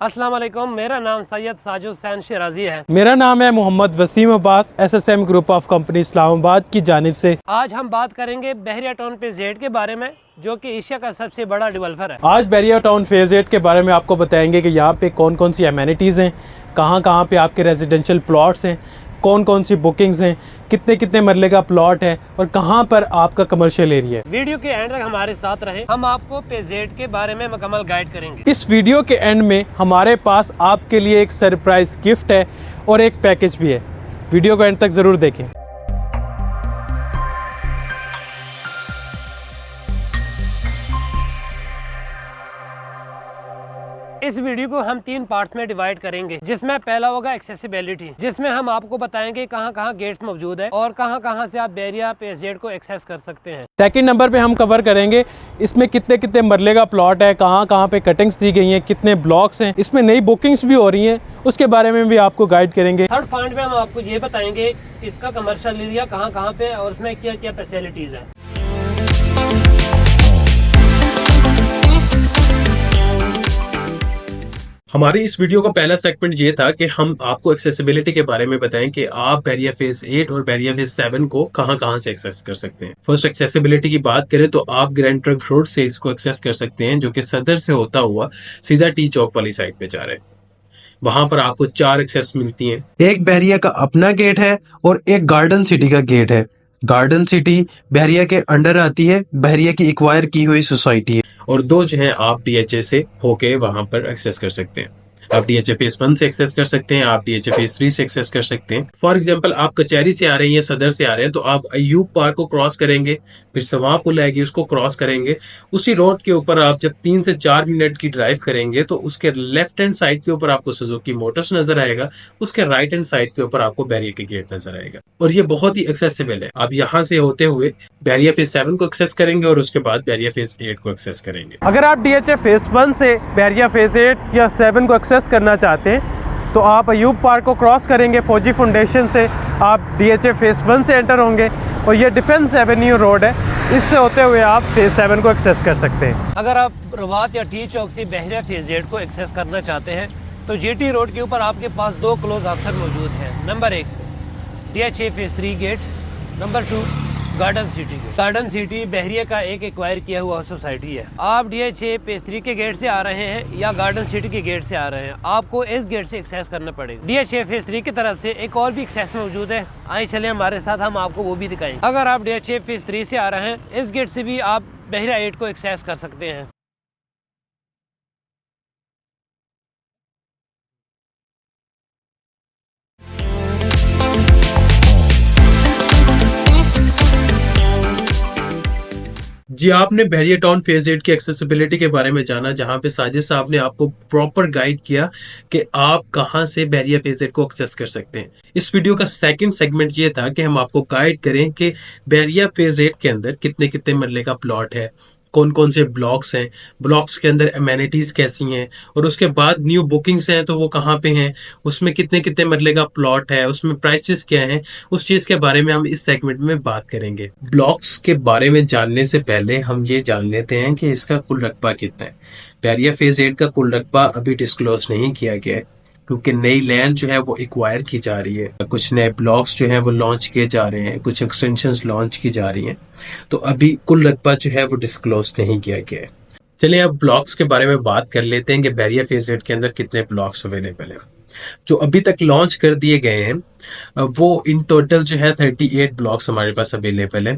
अस्सलाम वालेकुम। मेरा नाम सैयद साजिद हुसैन शिराजी है। मेरा नाम है Mohammad Waseem Abbas, SSM group of company Islamabad की जानिब से। आज हम बात करेंगे बहरिया टाउन फेज़ 8 के बारे में, जो कि एशिया का सबसे बड़ा डेवलपर है। आज बहरिया टाउन फेज़ 8 के बारे में आपको बताएंगे कि यहाँ पे कौन कौन सी एमेनिटीज़ हैं, कहाँ पे आपके रेजिडेंशियल प्लॉट्स हैं, कौन कौन सी बुकिंग्स हैं, कितने कितने मरले का प्लॉट है और कहाँ पर आपका कमर्शियल एरिया है। वीडियो के एंड तक हमारे साथ रहें, हम आपको फेज़ 8 के बारे में मुकम्मल गाइड करेंगे। इस वीडियो के एंड में हमारे पास आपके लिए एक सरप्राइज गिफ्ट है और एक पैकेज भी है। वीडियो को एंड तक ज़रूर देखें। इस वीडियो को हम 3 पार्ट्स में डिवाइड करेंगे, जिसमें पहला होगा एक्सेसिबिलिटी, जिसमें हम आपको बताएंगे कहाँ कहाँ गेट्स मौजूद है और कहाँ कहाँ से आप बहरिया फेज़ 8 को एक्सेस कर सकते हैं। सेकंड नंबर पे हम कवर करेंगे इसमें कितने कितने मरले का प्लॉट है, कहाँ पे कटिंग्स दी गई हैं, कितने ब्लॉक्स हैं, इसमें नई बुकिंग्स भी हो रही हैं, उसके बारे में भी आपको गाइड करेंगे। थर्ड पॉइंट में हम आपको ये बताएंगे इसका कमर्शियल एरिया कहाँ पे है और उसमें क्या क्या फैसिलिटीज है। हमारी इस वीडियो का पहला सेगमेंट ये था कि हम आपको एक्सेसिबिलिटी के बारे में बताएं कि आप बहरिया फेज 8 और बहरिया फेज 7 को कहां से एक्सेस कर सकते हैं। फर्स्ट एक्सेसिबिलिटी की बात करें तो आप ग्रैंड ट्रंक रोड से इसको एक्सेस कर सकते हैं, जो कि सदर से होता हुआ सीधा टी चौक वाली साइड पे जा रहे हैं। वहां पर आपको 4 एक्सेस मिलती हैं। एक बहरिया का अपना गेट है और एक गार्डन सिटी का गेट है। गार्डन सिटी बहरिया के अंडर आती है, बहरिया की एक्वायर की हुई सोसाइटी है। और 2 जो है आप डीएचए से होके वहां पर एक्सेस कर सकते हैं। आप डीएचए फेज 1 से एक्सेस कर सकते हैं, आप डीएचए फेज 3 से एक्सेस कर सकते हैं। फॉर एग्जांपल आप कचहरी से आ रहे हैं या सदर से आ रहे हैं तो आप अयूब पार्क को क्रॉस करेंगे, फिर सवां पुल आएगी उसको क्रॉस करेंगे। उसी रोड के ऊपर आप जब 3 से 4 मिनट की ड्राइव करेंगे तो उसके लेफ्ट हैंड साइड के ऊपर आपको सुजुकी मोटर्स नजर आएगा, उसके राइट हैंड साइड के ऊपर आपको बहरिया के गेट नजर आएगा। और ये बहुत ही एक्सेसिबल है। आप यहाँ से होते हुए बहरिया फेज 7 को एक्सेस करेंगे और उसके बाद बहरिया फेज 8 को एक्सेस करेंगे। अगर आप डीएचए फेज 1 से बहरिया फेज 8 या 7 को एक्सेस करना चाहते हैं तो आप अयूब पार्क को क्रॉस करेंगे, फौजी फाउंडेशन से आप डीएचए फेज 1 से एंटर होंगे और ये डिफेंस एवेन्यू रोड है, इससे होते हुए आप फेज 7 को एक्सेस कर सकते हैं। अगर आप रवात या टी चौक से बहरिया फेज 8 को एक्सेस करना चाहते हैं तो जीटी रोड के ऊपर आपके पास 2 क्लोज ऑप्शन मौजूद हैं। Number 1 DHA phase 3 gate, number 2 garden city gate. Garden city Bahria का एक एक्वायर किया हुआ सोसाइटी है। आप डीएचए फेज 3 के गेट से आ रहे हैं या गार्डन सिटी के गेट से आ रहे हैं, आपको इस गेट से एक्सेस करना पड़ेगा। डीएचए फेज 3 की तरफ से एक और भी एक्सेस मौजूद है, आइए चले हमारे साथ, हम आपको वो भी दिखाएंगे। अगर आप डीएचए फेज 3 से आ रहे हैं, इस गेट से भी आप बहरिया 8 को एक्सेस कर सकते हैं। जी, आपने बहरिया टाउन फेज 8 की एक्सेसिबिलिटी के बारे में जाना, जहां पे साजिद साहब ने आपको प्रॉपर गाइड किया कि आप कहां से बहरिया फेज 8 को एक्सेस कर सकते हैं। इस वीडियो का सेकंड सेगमेंट ये था कि हम आपको गाइड करें कि बहरिया फेज 8 के अंदर कितने कितने मरले का प्लॉट है, कौन कौन से ब्लॉक्स हैं, ब्लॉक्स के अंदर एमेनिटीज कैसी हैं, और उसके बाद न्यू बुकिंग्स हैं तो वो कहाँ पे हैं, उसमें कितने कितने मरले का प्लॉट है, उसमें प्राइसेस क्या हैं, उस चीज के बारे में हम इस सेगमेंट में बात करेंगे। ब्लॉक्स के बारे में जानने से पहले हम ये जान लेते हैं कि इसका कुल रकबा कितना है। बहरिया फेज 8 का कुल रकबा अभी डिस्क्लोज नहीं किया गया है, क्योंकि नई लैंड जो है वो एक्वायर की जा रही है, कुछ नए ब्लॉक्स जो हैं वो लॉन्च किए जा रहे हैं, कुछ एक्सटेंशंस लॉन्च की जा रही हैं, तो अभी कुल रकबा जो है वो डिस्क्लोज नहीं किया गया है। चलिए अब ब्लॉक्स के बारे में बात कर लेते हैं कि बहरिया फेज 8 के अंदर कितने ब्लॉक्स अवेलेबल हैं। जो अभी तक लॉन्च कर दिए गए हैं वो इन टोटल जो है 38 ब्लॉक्स हमारे पास अवेलेबल है।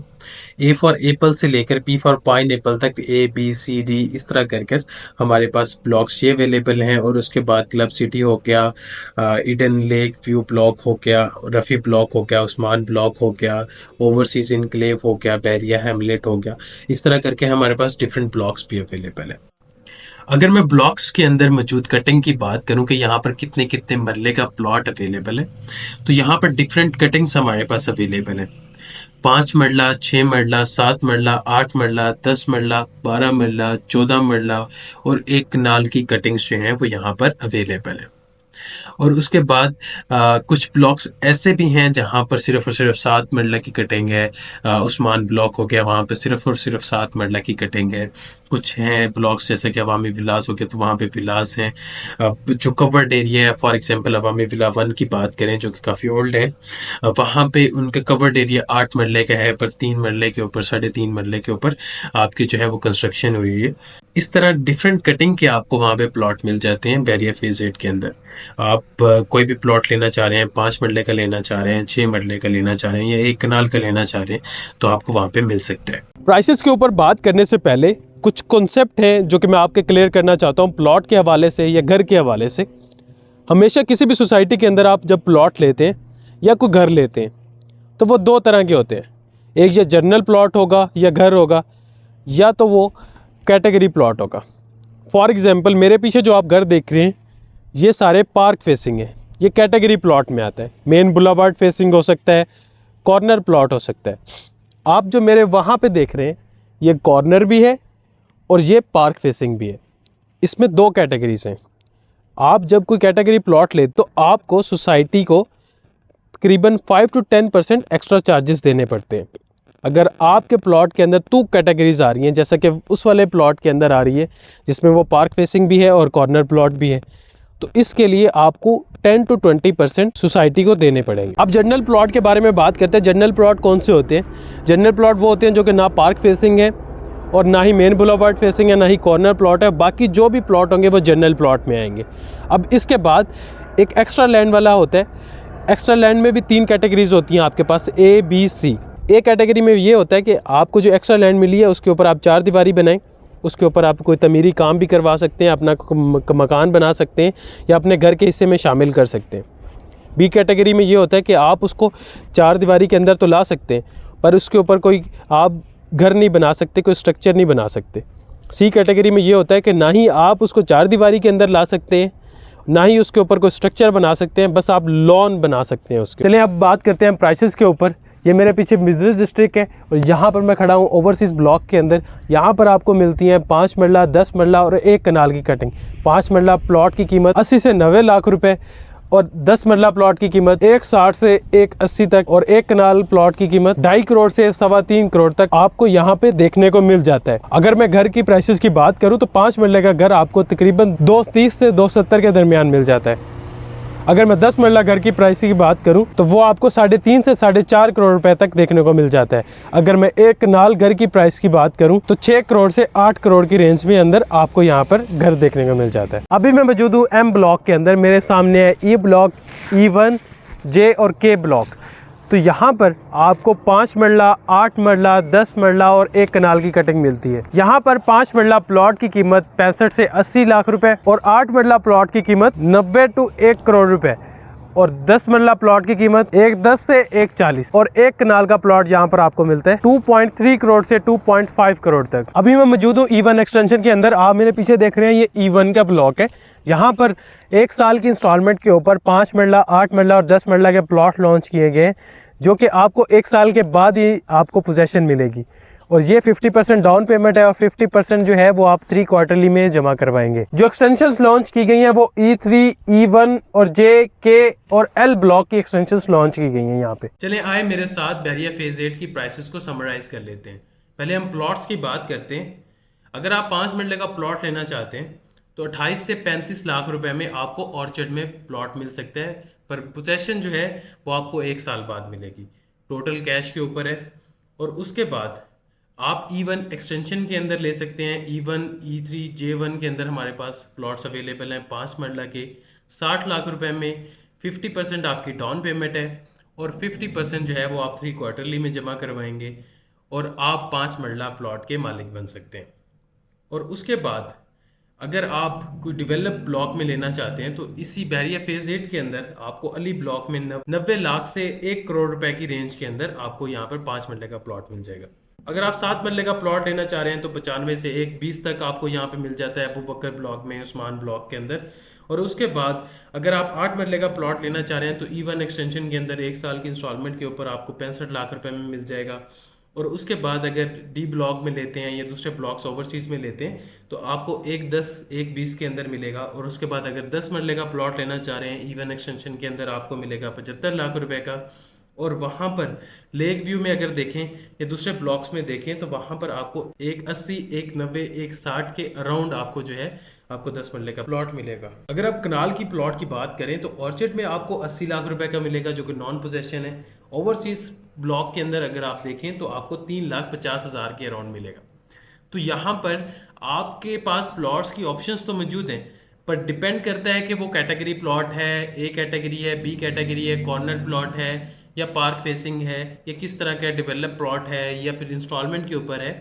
ए फॉर एप्पल से लेकर पी फॉर पाइन एप्पल तक ABCD इस तरह कर कर हमारे पास ब्लॉक्स ये अवेलेबल हैं। और उसके बाद क्लब सिटी हो गया, ईडन लेक व्यू ब्लॉक हो गया, रफ़ी ब्लॉक हो गया, उस्मान ब्लॉक हो गया, ओवरसीज इनक्लेव हो गया, बहरिया हैमलेट हो गया, इस तरह करके हमारे पास डिफरेंट ब्लॉक्स भी अवेलेबल है। अगर मैं ब्लॉक्स के अंदर मौजूद कटिंग की बात करूं कि यहाँ पर कितने कितने मरले का प्लॉट अवेलेबल है, तो यहाँ पर डिफरेंट कटिंग्स हमारे पास अवेलेबल है। 5 मरला, 6 मरला, 7 मरला, 8 मरला, 10 मरला, 12 मरला, 14 मरला और 1 कनाल की कटिंग्स जो हैं वो यहाँ पर अवेलेबल है। और उसके बाद कुछ ब्लॉक्स ऐसे भी हैं जहां पर सिर्फ और सिर्फ 7 मरला की कटिंग है। उस्मान ब्लॉक हो गया, वहां पे सिर्फ और सिर्फ 7 मरला की कटिंग है। कुछ हैं ब्लॉक्स जैसे कि अवामी विलास हो गया, तो वहां पे विलास हैं। जो कवर्ड एरिया है, फॉर एग्जांपल अवामी विला 1 की बात करें जो कि काफ़ी ओल्ड है, वहां पे उनका कवर्ड एरिया 8 मरले का है, पर 3 मरले के ऊपर, 3.5 मरले के ऊपर आपकी जो है वो कंस्ट्रक्शन हुई है। इस तरह डिफरेंट कटिंग के आपको वहां पे प्लॉट मिल जाते हैं बैरिया फेज 8 के अंदर। आप कोई भी प्लॉट लेना चाह रहे हैं, 5 मरले का लेना चाह रहे हैं, 6 मरले का लेना चाह रहे हैं या 1 कनाल का लेना चाह रहे हैं, तो आपको वहां पे मिल सकता है। प्राइसेस के ऊपर बात करने से पहले कुछ कॉन्सेप्ट हैं जो कि मैं आपके क्लियर करना चाहता हूँ प्लॉट के हवाले से या घर के हवाले से। हमेशा किसी भी सोसाइटी के अंदर आप जब प्लॉट लेते हैं या कोई घर लेते हैं तो वो दो तरह के होते हैं। एक ये जनरल प्लॉट होगा या घर होगा, या तो वो कैटेगरी प्लॉट होगा। फॉर एग्जांपल मेरे पीछे जो आप घर देख रहे हैं ये सारे पार्क फेसिंग है, ये कैटेगरी प्लॉट में आता है। मेन बुलावार्ड फेसिंग हो सकता है, कॉर्नर प्लॉट हो सकता है। आप जो मेरे वहाँ पे देख रहे हैं ये कॉर्नर भी है और ये पार्क फेसिंग भी है। इसमें दो कैटेगरीज हैं। आप जब कोई कैटेगरी प्लॉट ले तो आपको सोसाइटी को तकरीबन 5 to 10% एक्स्ट्रा चार्जेस देने पड़ते हैं। अगर आपके प्लॉट के अंदर 2 कैटेगरीज आ रही हैं, जैसा कि उस वाले प्लॉट के अंदर आ रही है जिसमें वो पार्क फेसिंग भी है और कॉर्नर प्लॉट भी है, तो इसके लिए आपको 10 to 20% सोसाइटी को देने पड़ेंगे। अब जनरल प्लॉट के बारे में बात करते हैं। जनरल प्लॉट कौन से होते हैं? जनरल प्लॉट वो होते हैं जो कि ना पार्क फेसिंग है और ना ही मेन बुलावार्ड फेसिंग है, ना ही कॉर्नर प्लॉट है। बाकी जो भी प्लॉट होंगे वो जनरल प्लॉट में आएंगे। अब इसके बाद एक एक्स्ट्रा लैंड वाला होता है। एक्स्ट्रा लैंड में भी 3 कैटेगरीज होती हैं आपके पास, A, B, C। एक कैटेगरी में ये होता है कि आपको जो एक्स्ट्रा लैंड मिली है उसके ऊपर आप 4 दीवारी बनाएं, उसके ऊपर आप कोई तमीरी काम भी करवा सकते हैं, अपना मकान बना सकते हैं या अपने घर के हिस्से में शामिल कर सकते हैं। बी कैटेगरी में ये होता है कि आप उसको 4 दीवारी के अंदर तो ला सकते हैं पर उसके ऊपर कोई आप घर नहीं बना सकते, कोई स्ट्रक्चर नहीं बना सकते। सी कैटेगरी में ये होता है कि ना ही आप उसको 4 दीवारी के अंदर ला सकते हैं, ना ही उसके ऊपर कोई स्ट्रक्चर बना सकते हैं, बस आप लॉन बना सकते हैं उसके। चलिए अब बात करते हैं प्राइसेस के ऊपर। ये मेरे पीछे मिजरस डिस्ट्रिक्ट है और यहाँ पर मैं खड़ा हूँ ओवरसीज़ ब्लॉक के अंदर। यहाँ पर आपको मिलती हैं 5 मरला, 10 मरला और 1 कनाल की कटिंग। 5 मरला प्लॉट की कीमत 80 से 90 लाख रुपए और 10 मरला प्लॉट की कीमत 160 से 180 तक और 1 कनाल प्लॉट की कीमत 2.5 करोड़ से 3.25 करोड़ तक आपको यहाँ पे देखने को मिल जाता है। अगर मैं घर की प्राइसेस की बात करूँ तो 5 मरले का घर आपको तकरीबन 230 से 270 के दरमियान मिल जाता है। अगर मैं 10 मरला घर की प्राइस की बात करूं तो वो आपको 3.5 से 4.5 करोड़ रुपए तक देखने को मिल जाता है। अगर मैं 1 कनाल घर की प्राइस की बात करूं तो 6 करोड़ से 8 करोड़ की रेंज में अंदर आपको यहां पर घर देखने को मिल जाता है। अभी मैं मौजूद हूं M ब्लॉक के अंदर। मेरे सामने है E ब्लॉक, E1, J और K ब्लॉक। तो यहाँ पर आपको 5 मरला, 8 मरला, 10 मरला और 1 कनाल की कटिंग मिलती है। यहाँ पर 5 मरला प्लॉट की कीमत 65 से 80 लाख रुपए और 8 मरला प्लॉट की कीमत 90 to 1 करोड़ रुपए और 10 मरला प्लॉट की कीमत 110 से 140 और 1 कनाल का प्लॉट यहाँ पर आपको मिलता है 2.3 करोड़ से 2.5 करोड़ तक। अभी मैं मौजूद हूँ E1 एक्सटेंशन के अंदर। आप मेरे पीछे देख रहे हैं ये E1 का ब्लॉक है। यहाँ पर 1 साल की इंस्टॉलमेंट के ऊपर 5 मरला, 8 मरला और 10 मरला के प्लॉट लॉन्च किए गए जो कि आपको 1 साल के बाद ही आपको पोजेसन मिलेगी और ये 50% डाउन पेमेंट है और 50% जो है वो आप 3 क्वार्टरली में जमा करवाएंगे। जो एक्सटेंशंस लॉन्च की गई हैं वो E3, E1 और J, K और L ब्लॉक की एक्सटेंशंस लॉन्च की गई हैं यहाँ पे। चले आए मेरे साथ बैरिया फेज 8 की प्राइसेस को समराइज कर लेते हैं। पहले हम प्लॉट्स की बात करते हैं। अगर आप 5 मरले का प्लॉट लेना चाहते हैं तो 28 से 35 लाख रुपए में आपको ऑर्चर्ड में प्लॉट मिल सकता है, पर पोजेसन जो है वो आपको 1 साल बाद मिलेगी। टोटल कैश के ऊपर है। और उसके बाद आप E1 एक्सटेंशन के अंदर ले सकते हैं। E1, E3, J1 के अंदर हमारे पास प्लॉट्स अवेलेबल हैं 5 मरला के 60 लाख रुपए में। 50% आपकी डाउन पेमेंट है और 50% जो है वो आप 3 क्वार्टरली में जमा करवाएंगे और आप 5 मरला प्लॉट के मालिक बन सकते हैं। और उसके बाद अगर आप कोई डेवलप ब्लॉक में लेना चाहते हैं तो इसी बैरिया फेज 8 के अंदर आपको अली ब्लॉक में 90 लाख से 1 करोड़ रुपए की रेंज के अंदर आपको यहाँ पर 5 मरले का प्लॉट मिल जाएगा। अगर आप 7 मरले का प्लॉट लेना चाह रहे हैं तो 95 से 120 तक आपको यहाँ पे मिल जाता है अबू बकर ब्लॉक में, उस्मान ब्लॉक के अंदर। और उसके बाद अगर आप 8 मरले का प्लॉट लेना चाह रहे हैं तो E1 एक्सटेंशन के अंदर 1 साल की इंस्टॉलमेंट के ऊपर आपको 65 लाख रुपए में मिल जाएगा। और उसके बाद अगर डी ब्लॉक में लेते हैं या दूसरे ब्लॉक्स ओवरसीज में लेते हैं तो आपको एक 10 एक 20 के अंदर मिलेगा। और उसके बाद अगर 10 मरले का प्लॉट लेना चाह रहे हैं इवन एक्सटेंशन के अंदर आपको मिलेगा 75 लाख रुपए का। और वहाँ पर लेक व्यू में अगर देखें या दूसरे ब्लॉक्स में देखें तो वहाँ पर आपको एक 80 एक 90 एक 60 के अराउंड आपको जो है आपको 10 मरले का प्लॉट मिलेगा। अगर आप कनाल की प्लॉट की बात करें तो ऑर्चिड में आपको 80 लाख रुपए का मिलेगा जो कि नॉन पोजेशन है। ओवरसीज ब्लॉक के अंदर अगर आप देखें तो आपको 3,50,000 के अराउंड मिलेगा। तो यहाँ पर आपके पास प्लॉट्स की ऑप्शंस तो मौजूद हैं, पर डिपेंड करता है कि वो कैटेगरी प्लॉट है, ए कैटेगरी है, बी कैटेगरी है, कॉर्नर प्लॉट है या पार्क फेसिंग है या किस तरह का डेवलप प्लॉट है या फिर इंस्टॉलमेंट के ऊपर है।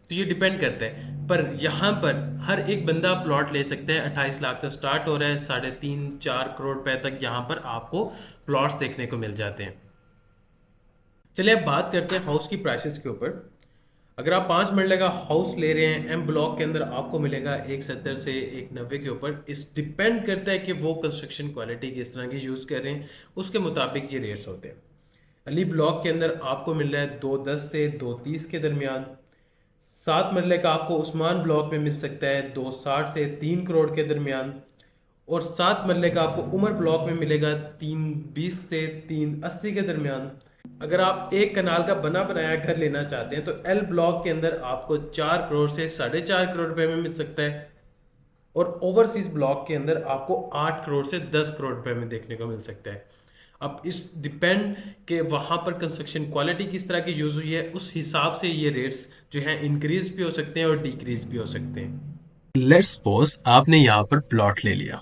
तो ये डिपेंड करता है। पर यहाँ पर हर एक बंदा प्लॉट ले सकता है। 28 लाख से स्टार्ट हो रहा है, 3.5-4 करोड़ रुपए तक यहाँ पर आपको प्लॉट्स देखने को मिल जाते हैं। चलिए अब बात करते हैं हाउस की प्राइसेस के ऊपर। अगर आप 5 मरले का हाउस ले रहे हैं एम ब्लॉक के अंदर आपको मिलेगा 170 से 190 के ऊपर। इस डिपेंड करता है कि वो कंस्ट्रक्शन क्वालिटी किस तरह की यूज़ कर रहे हैं, उसके मुताबिक ये रेट्स होते हैं। अली ब्लॉक के अंदर आपको मिल रहा है 210 से 230 के दरमियान। 7 मरले का आपको उस्मान ब्लॉक में मिल सकता है 260 से 3 करोड़ के दरमियान। और 7 मरले का आपको उमर ब्लॉक में मिलेगा 320 से 380 के दरमियान। अगर आप एक कनाल का बना बनाया घर लेना चाहते हैं तो एल ब्लॉक के अंदर आपको 4 करोड़ से 4.5 करोड़ रुपए में मिल सकता है। और ओवरसीज ब्लॉक के अंदर आपको 8 करोड़ से 10 करोड़ रुपए में देखने को मिल सकता है। अब इस डिपेंड के वहाँ पर कंस्ट्रक्शन क्वालिटी किस तरह की यूज़ हुई है उस हिसाब से ये रेट्स जो हैं इंक्रीज भी हो सकते हैं और डिक्रीज भी हो सकते हैं। लेट्स सपोज आपने यहाँ पर प्लॉट ले लिया।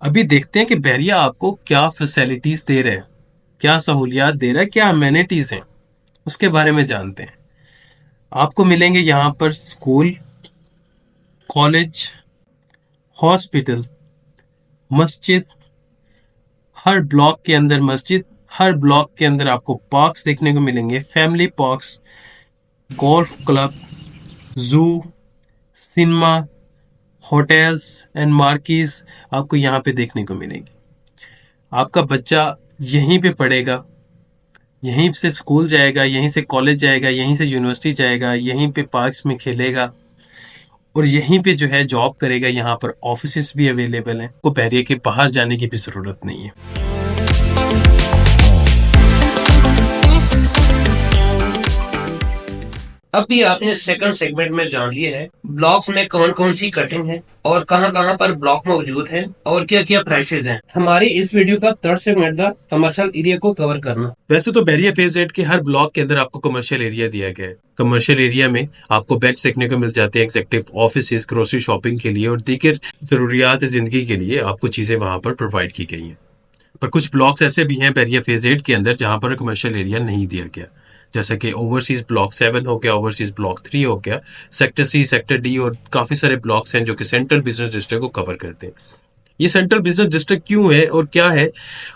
अभी देखते हैं कि बहरिया आपको क्या फैसिलिटीज दे रहे हैं, क्या सहूलियात दे रहा है, क्या अमेनिटीज हैं, उसके बारे में जानते हैं। आपको मिलेंगे यहाँ पर स्कूल, कॉलेज, हॉस्पिटल, मस्जिद, हर ब्लॉक के अंदर मस्जिद, हर ब्लॉक के अंदर आपको पार्क्स देखने को मिलेंगे, फैमिली पार्क्स, गोल्फ क्लब, जू, सिनेमा, होटल्स एंड मार्कीज आपको यहाँ पे देखने को मिलेंगे। आपका बच्चा यहीं पे पढ़ेगा, यहीं से स्कूल जाएगा, यहीं से कॉलेज जाएगा, यहीं से यूनिवर्सिटी जाएगा, यहीं पे पार्क्स में खेलेगा और यहीं पे जो है जॉब करेगा। यहाँ पर ऑफिसेस भी अवेलेबल हैं, को बहरिया के बाहर जाने की भी जरूरत नहीं है। अभी आपने सेकंड सेगमेंट में जान लिया है ब्लॉक्स में कौन कौन सी कटिंग है और कहां कहां पर ब्लॉक मौजूद है और क्या क्या प्राइसेस हैं। हमारी इस वीडियो का थर्ड सेगमेंट था कमर्शियल एरिया को कवर करना। वैसे तो बहरिया फेज 8 के हर ब्लॉक के अंदर आपको कमर्शियल एरिया दिया गया है। कमर्शियल एरिया में आपको बेड्स देखने को मिल जाते हैं, एग्जीक्यूटिव ऑफिस, ग्रोसरी शॉपिंग के लिए और दीगर जरूरियात जिंदगी के लिए आपको चीजें वहां पर प्रोवाइड की गई हैं। पर कुछ ब्लॉक्स ऐसे भी हैं बहरिया फेज 8 के अंदर जहां पर कमर्शियल एरिया नहीं दिया गया, जैसा कि ओवरसीज ब्लॉक 7 हो गया, ओवरसीज ब्लॉक 3 हो गया, सेक्टर सी, सेक्टर डी और काफी सारे ब्लॉक्स हैं जो कि सेंट्रल बिजनेस डिस्ट्रिक्ट को कवर करते हैं। ये सेंट्रल बिजनेस डिस्ट्रिक्ट क्यों है और क्या है,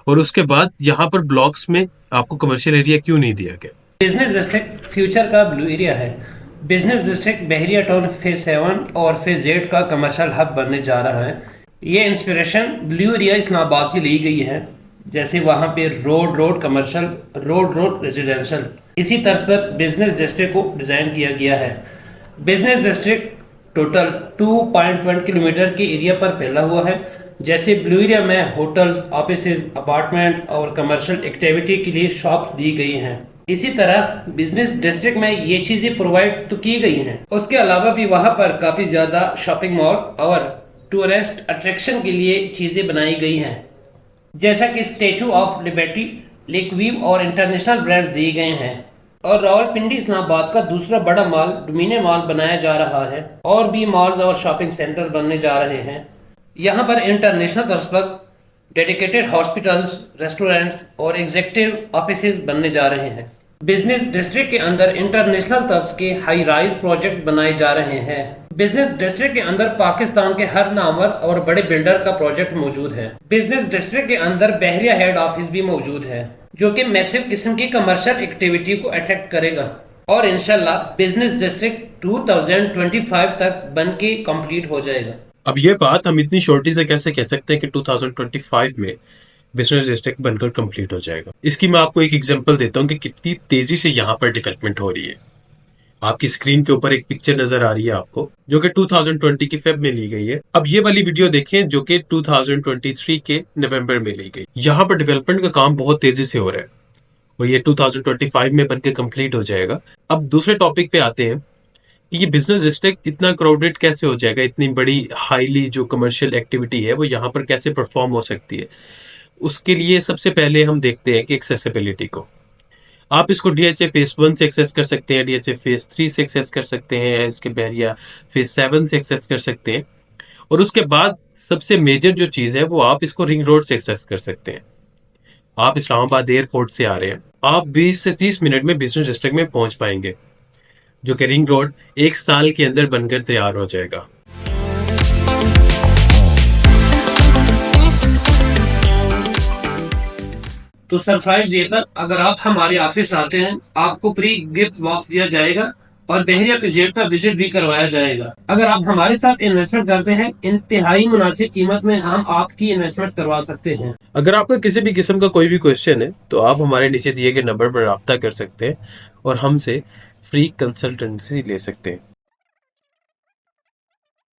और उसके बाद यहाँ पर ब्लॉक्स में आपको कमर्शियल एरिया क्यों नहीं दिया गया। बिजनेस डिस्ट्रिक्ट फ्यूचर का ब्लू एरिया है। बिजनेस डिस्ट्रिक्ट बहरिया टाउन फेज 7 और फेज 8 का कमर्शियल हब बनने जा रहा है। ये इंस्पिरेशन ब्लू एरिया इस्लामाबाद से ली गई है, जैसे वहां पे रोड कमर्शियल, रोड रेजिडेंशियल, इसी तर्ज पर बिजनेस डिस्ट्रिक्ट को डिजाइन किया गया है। बिजनेस डिस्ट्रिक्ट टोटल 2.1 किलोमीटर के एरिया पर फैला हुआ है। जैसे ब्लू एरिया में होटल्स, ऑफिसेज, अपार्टमेंट और कमर्शियल एक्टिविटी के लिए शॉप्स दी गई हैं, इसी तरह बिजनेस डिस्ट्रिक्ट में ये चीजें प्रोवाइड तो की गई हैं। उसके अलावा भी वहां पर काफी ज्यादा शॉपिंग मॉल और टूरिस्ट अट्रैक्शन के लिए चीजें बनाई गई हैं, जैसा कि statue of liberty, lake view और इंटरनेशनल ब्रांड दिए गए हैं। और रावलपिंडी इस्लामाबाद का दूसरा बड़ा मॉल डोमिनियन मॉल बनाया जा रहा है और भी मॉल्स और शॉपिंग सेंटर बनने जा रहे हैं। यहाँ पर इंटरनेशनल तर्ज पर डेडिकेटेड हॉस्पिटल्स, रेस्टोरेंट्स और एग्जीक्यूटिव ऑफिसेज बनने जा रहे हैं। बिजनेस डिस्ट्रिक्ट के अंदर इंटरनेशनल तर्ज के हाई राइज प्रोजेक्ट बनाए जा रहे हैं। बिजनेस डिस्ट्रिक्ट के अंदर पाकिस्तान के हर नामवर और बड़े बिल्डर का प्रोजेक्ट मौजूद है। बिजनेस डिस्ट्रिक्ट के अंदर बहरिया हेड ऑफिस भी मौजूद है, जो कि मैसिव किस्म की कमर्शियल एक्टिविटी को अट्रैक्ट करेगा और इंशाल्लाह बिजनेस डिस्ट्रिक्ट 2025 तक बन के कंप्लीट हो जाएगा। अब ये बात हम इतनी शॉर्टी से कैसे कह सकते हैं कि 2025 में बिजनेस डिस्ट्रिक्ट बनकर कंप्लीट हो जाएगा। इसकी मैं आपको एक एग्जांपल देता हूँ कि कितनी तेजी से यहाँ पर डेवलपमेंट हो रही है। आपकी स्क्रीन के ऊपर एक पिक्चर नजर आ रही है आपको, जो कि 2020 की फेब में ली गई है। अब ये वाली वीडियो देखें जो कि 2023 के नवंबर में ली गई। यहाँ पर डेवलपमेंट का काम बहुत तेजी से हो रहा है और ये 2025 में बनकर कंप्लीट हो जाएगा। अब दूसरे टॉपिक पे आते हैं कि ये बिजनेस डिस्ट्रिक्ट इतना क्राउडेड कैसे हो जाएगा, इतनी बड़ी हाईली जो कमर्शियल एक्टिविटी है वो यहाँ पर कैसे परफॉर्म हो सकती है। उसके लिए सबसे पहले हम देखते हैं कि एक्सेसिबिलिटी को। आप इसको डीएचए फेज 1 से एक्सेस कर सकते हैं, डीएचए फेज 3 से एक्सेस कर सकते हैं, इसके बहरिया फेज 7 से एक्सेस कर सकते हैं, और उसके बाद सबसे मेजर जो चीज है वो आप इसको रिंग रोड से एक्सेस कर सकते हैं। आप इस्लामाबाद एयरपोर्ट से आ रहे हैं, आप 20 से 30 मिनट में बिजनेस डिस्ट्रिक्ट में पहुंच पाएंगे, जो कि रिंग रोड 1 साल के अंदर बनकर तैयार हो जाएगा। तो सरप्राइज ये था, अगर आप हमारे ऑफिस आते हैं आपको प्री गिफ्ट बॉक्स दिया जाएगा और बहरिया PZ का विजिट भी करवाया जाएगा। अगर आप हमारे साथ इन्वेस्टमेंट करते हैं इंतहाई मुनासिब कीमत में हम आपकी इन्वेस्टमेंट करवा सकते हैं। अगर आपका किसी भी किस्म का कोई भी क्वेश्चन है तो आप हमारे नीचे दिए गए नंबर पर रब्ता कर सकते हैं और हमसे फ्री कंसल्टेंसी ले सकते हैं।